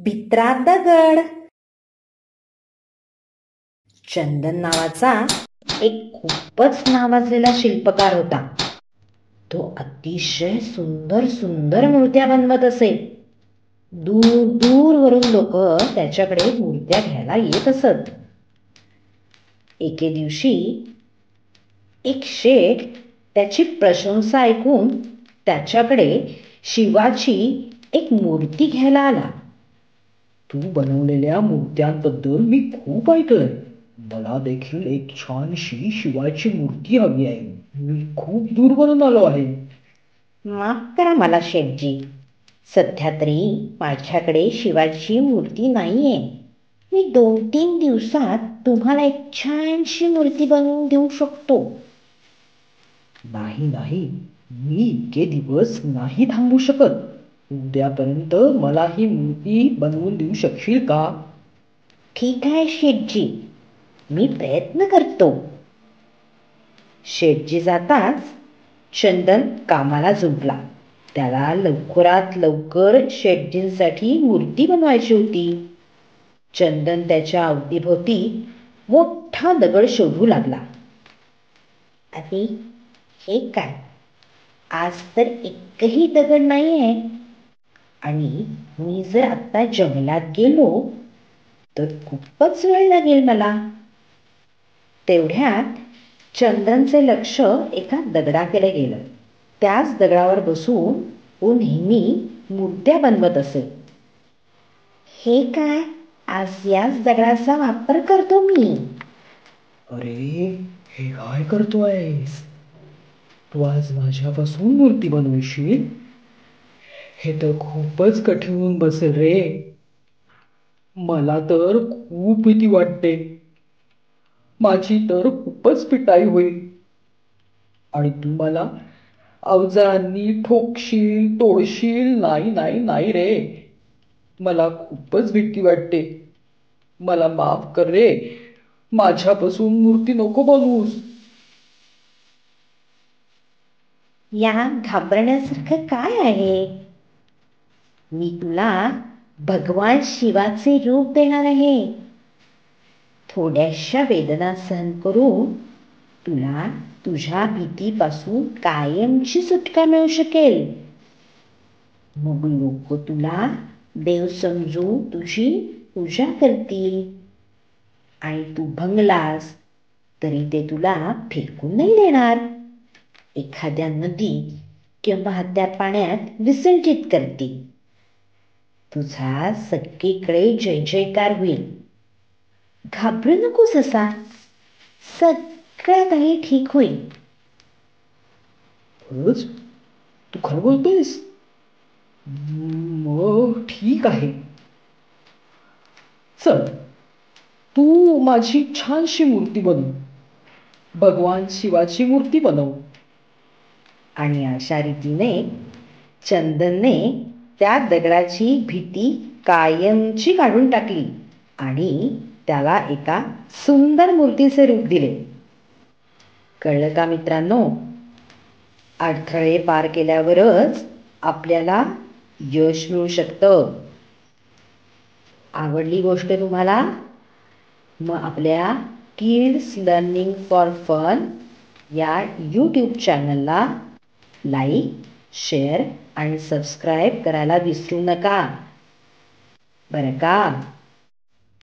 भित्रा दगड. चंदन नावाचा एक खूपच नावाजलेला शिल्पकार होता. तो अतिशय सुंदर सुंदर मूर्त्या बनवत असे. दूर दूरवरून लोक त्याच्याकडे मूर्त्या घ्यायला येत असत. एके दिवशी एक शेठ त्याची प्रशंसा ऐकून त्याच्याकडे शिवाची एक मूर्ती घ्यायला आला. तू बनवलेल्या मूर्त्यांबद्दल मी खूप ऐकलंय. मला देखील एक छानशी शिवाची मूर्ती हवी आहे. मी खूप दूरवरून आलो आहे. माफ करा मला शेठजी, सध्या तरी माझ्याकडे शिवाची मूर्ती नाहीये. मी 2-3 दिवसात तुम्हाला एक छानशी मूर्ती बनवून देऊ शकतो. नाही नाही, मी इतके दिवस नाही थांबू शकत. उद्यापर्यंत मला ही मूर्ती बनवून देऊ शकशील का? ठीक आहे शेठजी, मी प्रयत्न करतो. शेठजी जाताच चंदन कामाला जुंपला. त्याला लवकरात लवकर शेठजींसाठी मूर्ती बनवायची होती. चंदन त्याच्या अवतीभोवती मोठा दगड शोधू लागला. अरे हे काय, आज तर एकही दगड नाहीये. आणि मी जर आता जंगलात गेलो तर खूपच वेळ लागेल मला. तेवढ्यात चंदनचे लक्ष एका दगडाकडे गेलं. त्याच दगडावर बसून तो नेहमी मूर्त्या बनवत असे. हे काय, आज याच दगडाचा वापर करतो मी. अरे हे काय करतोयस? तू आज माझ्यापासून मूर्ती बनवशील? हे तर खूपच कठीण होऊन बसेल रे. मला तर खूप भीती वाटते. माझी तर खूपच पिटाई होईल. आणि तू मला अवजारांनी ठोकशील, तोडशील. नाही नाही नाही रे, मला खूपच भीती वाटते. मला माफ कर रे, माझ्यापासून मूर्ती नको बनवूस. या घाबरण्यासारखं काय आहे? मी तुला भगवान शिवाचे रूप देणार आहे. थोड्याशा वेदना सहन करून तुला तुझ्या भीतीपासून कायमची सुटका मिळू शकेल. मग लोक तुला देव समजून तुझी पूजा करतील. आणि तू भंगलास तरी ते तुला फेकून नाही देणार. एखाद्या नदीत किंवा वाहत्या पाण्यात विसर्जित करतील. तुझा सगळीकडे जय जयकार होईल. घाबरू नकोस असा, सगळं काही ठीक होईल. खरंच? तू खरं बोलतोयस? मग ठीक आहे. चल, तू माझी छानशी मूर्ती बनव. भगवान शिवाची मूर्ती बनव. आणि अशा रीतीने चंदनने त्या दगडाची भीती कायमची काढून टाकली आणि त्याला एका सुंदर मूर्तीचे रूप दिले. कळलं का मित्रांनो? अडथळे पार केल्यावरच आपल्याला यश मिळू शकतं. आवडली गोष्ट तुम्हाला? मग आपल्या किड्स लर्निंग फॉर फन या यूट्यूब चॅनलला लाईक, शेअर आणि सबस्क्राईब करायला विसरू नका बरं का.